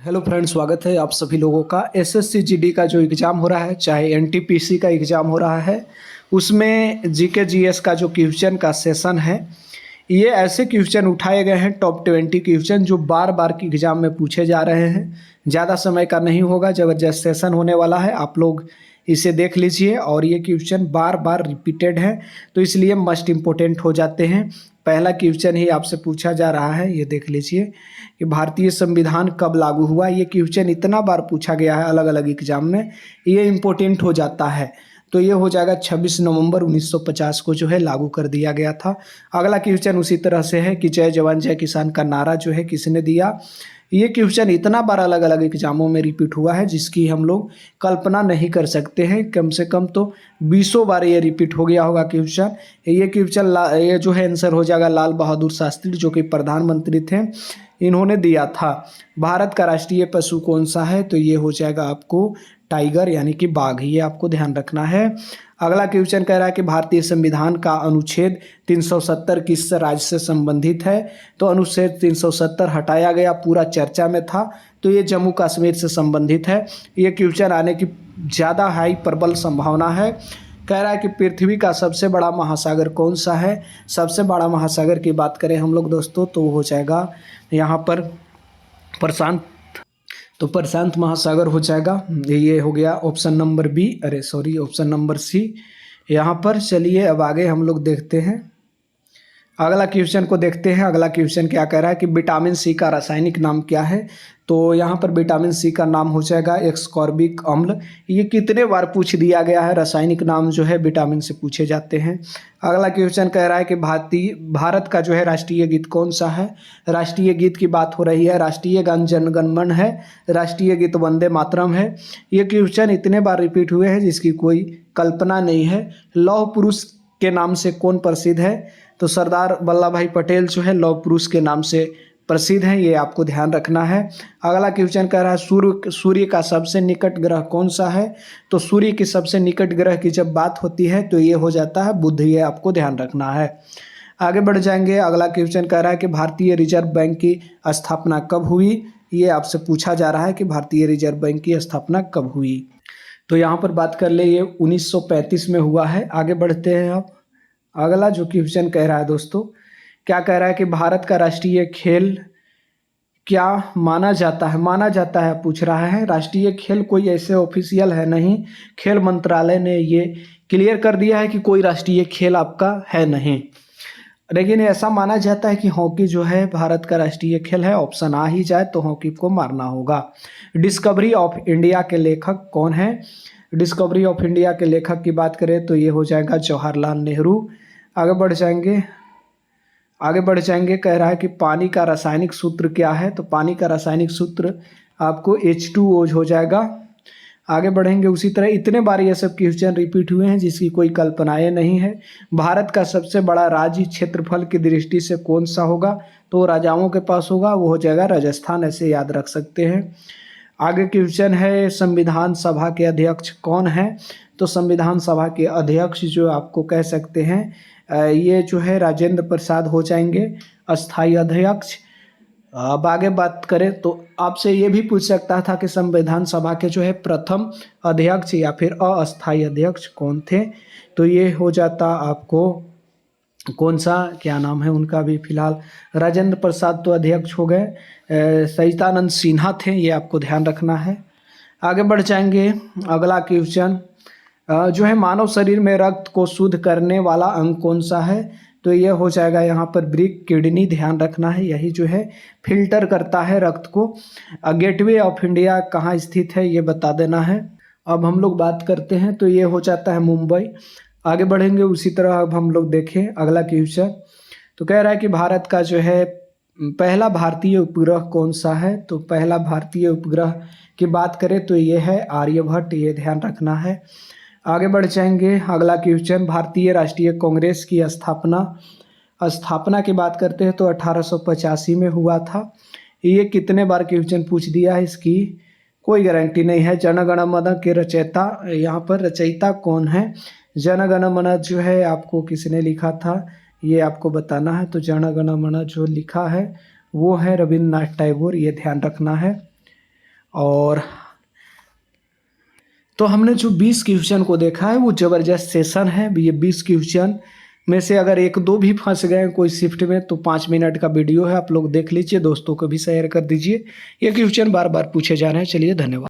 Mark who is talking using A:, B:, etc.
A: Hello friends, स्वागत है आप सभी लोगों का। एसएससी जीडी का जो एग्ज़ाम हो रहा है, चाहे एनटीपीसी का एग्ज़ाम हो रहा है, उसमें जीके जीएस का जो क्वेश्चन का सेशन है, ये ऐसे क्वेश्चन उठाए गए हैं टॉप 20 क्वेश्चन जो बार बार की एग्ज़ाम में पूछे जा रहे हैं। ज़्यादा समय का नहीं होगा, ज़बरदस्त सेशन होने वाला है। आप लोग इसे देख लीजिए और ये क्वेश्चन बार बार रिपीटेड है, तो इसलिए मस्ट इम्पोर्टेंट हो जाते हैं। पहला क्वेश्चन ही आपसे पूछा जा रहा है, ये देख लीजिए कि भारतीय संविधान कब लागू हुआ। ये क्वेश्चन इतना बार पूछा गया है अलग अलग एग्जाम में, ये इम्पोर्टेंट हो जाता है। तो ये हो जाएगा 26 नवंबर 1950 को जो है लागू कर दिया गया था। अगला क्वेश्चन उसी तरह से है कि जय जवान जय किसान का नारा जो है किसने दिया। ये क्वेश्चन इतना बार अलग अलग एग्जामों में रिपीट हुआ है जिसकी हम लोग कल्पना नहीं कर सकते हैं। कम से कम तो 20 बार ये रिपीट हो गया होगा क्वेश्चन। ये क्वेश्चन ये जो है आंसर हो जाएगा लाल बहादुर शास्त्री, जो कि प्रधानमंत्री थे, इन्होंने दिया था। भारत का राष्ट्रीय पशु कौन सा है, तो ये हो जाएगा आपको टाइगर यानी कि बाघ, ये आपको ध्यान रखना है। अगला क्वेश्चन कह रहा है कि भारतीय संविधान का अनुच्छेद 370 किस राज्य से संबंधित है, तो अनुच्छेद 370 हटाया गया, पूरा चर्चा में था, तो ये जम्मू कश्मीर से संबंधित है। ये क्वेश्चन आने की ज़्यादा हाई प्रबल संभावना है। कह रहा है कि पृथ्वी का सबसे बड़ा महासागर कौन सा है। सबसे बड़ा महासागर की बात करें हम लोग दोस्तों, तो हो जाएगा यहाँ पर प्रशांत, तो प्रशांत महासागर हो जाएगा। ये हो गया option number B, option number C यहाँ पर। चलिए अब आगे हम लोग देखते हैं, अगला क्वेश्चन को देखते हैं। अगला क्वेश्चन क्या कह रहा है कि विटामिन सी का रासायनिक नाम क्या है, तो यहाँ पर विटामिन सी का नाम हो जाएगा एक्सकॉर्बिक अम्ल। ये कितने बार पूछ दिया गया है, रासायनिक नाम जो है विटामिन से पूछे जाते हैं। अगला क्वेश्चन कह रहा है कि भारत का जो है राष्ट्रीय गीत कौन सा है। राष्ट्रीय गीत की बात हो रही है, राष्ट्रीय गान जन गण मन है, राष्ट्रीय गीत वंदे मातरम है। ये क्वेश्चन इतने बार रिपीट हुए हैं जिसकी कोई कल्पना नहीं है। लौह पुरुष के नाम से कौन प्रसिद्ध है, तो सरदार वल्लभ भाई पटेल जो है लौह पुरुष के नाम से प्रसिद्ध हैं, ये आपको ध्यान रखना है। अगला क्वेश्चन कह रहा है सूर्य का सबसे निकट ग्रह कौन सा है, तो सूर्य के सबसे निकट ग्रह की जब बात होती है तो ये हो जाता है बुध, ये आपको ध्यान रखना है। आगे बढ़ जाएंगे। अगला क्वेश्चन कह रहा है कि भारतीय रिजर्व बैंक की स्थापना कब हुई। ये आपसे पूछा जा रहा है कि भारतीय रिजर्व बैंक की स्थापना कब हुई, तो यहाँ पर बात कर ले, ये 1935 में हुआ है। आगे बढ़ते हैं आप। अगला जो क्वेश्चन कह रहा है दोस्तों, क्या कह रहा है कि भारत का राष्ट्रीय खेल क्या माना जाता है, पूछ रहा है। राष्ट्रीय खेल कोई ऐसे ऑफिशियल है नहीं, खेल मंत्रालय ने ये क्लियर कर दिया है कि कोई राष्ट्रीय खेल आपका है नहीं, लेकिन ऐसा माना जाता है कि हॉकी जो है भारत का राष्ट्रीय खेल है। ऑप्शन आ ही जाए तो हॉकी को मारना होगा। डिस्कवरी ऑफ इंडिया के लेखक कौन है। डिस्कवरी ऑफ इंडिया के लेखक की बात करें तो ये हो जाएगा जवाहरलाल नेहरू। आगे बढ़ जाएंगे। कह रहा है कि पानी का रासायनिक सूत्र क्या है, तो पानी का रासायनिक सूत्र आपको H2O हो जाएगा। आगे बढ़ेंगे उसी तरह। इतने बार ये सब क्वेश्चन रिपीट हुए हैं जिसकी कोई कल्पनाएं नहीं है। भारत का सबसे बड़ा राज्य क्षेत्रफल की दृष्टि से कौन सा होगा, तो राजाओं के पास होगा, वो हो जाएगा राजस्थान, ऐसे याद रख सकते हैं। आगे क्वेश्चन है संविधान सभा के अध्यक्ष कौन है, तो संविधान सभा के अध्यक्ष जो आपको कह सकते हैं ये जो है राजेंद्र प्रसाद हो जाएंगे अस्थाई अध्यक्ष। अब आगे बात करें तो आपसे ये भी पूछ सकता था कि संविधान सभा के जो है प्रथम अध्यक्ष या फिर अस्थाई अध्यक्ष कौन थे, तो ये हो जाता आपको कौन सा, क्या नाम है उनका भी, फिलहाल राजेंद्र प्रसाद तो अध्यक्ष हो गए, सच्चिदानंद सिन्हा थे, ये आपको ध्यान रखना है। आगे बढ़ जाएंगे। अगला क्वेश्चन जो है मानव शरीर में रक्त को शुद्ध करने वाला अंग कौन सा है, तो ये हो जाएगा यहाँ पर ब्रिक किडनी, ध्यान रखना है, यही जो है फिल्टर करता है रक्त को। गेटवे ऑफ इंडिया कहाँ स्थित है ये बता देना है। अब हम लोग बात करते हैं तो ये हो जाता है मुंबई। आगे बढ़ेंगे उसी तरह। अब हम लोग देखें अगला क्वेश्चन, तो कह रहा है कि भारत का जो है पहला भारतीय उपग्रह कौन सा है, तो पहला भारतीय उपग्रह की बात करें तो ये है आर्यभट्ट, ये ध्यान रखना है। आगे बढ़ जाएंगे। अगला क्वेश्चन भारतीय राष्ट्रीय कांग्रेस की स्थापना की बात करते हैं तो 1885 में हुआ था। ये कितने बार क्वेश्चन पूछ दिया है, इसकी कोई गारंटी नहीं है। जन गण मन के रचयिता, यहाँ पर रचयिता कौन है, जन गण मन जो है आपको किसने लिखा था ये आपको बताना है, तो जन गण मन जो लिखा है वो है रविन्द्रनाथ टैगोर, ये ध्यान रखना है। और तो हमने जो 20 क्वेश्चन को देखा है वो ज़बरदस्त सेशन है। ये 20 क्वेश्चन में से अगर एक दो भी फंस गए कोई शिफ्ट में तो 5 मिनट का वीडियो है, आप लोग देख लीजिए, दोस्तों को भी शेयर कर दीजिए। ये क्वेश्चन बार बार पूछे जा रहे हैं। चलिए, धन्यवाद।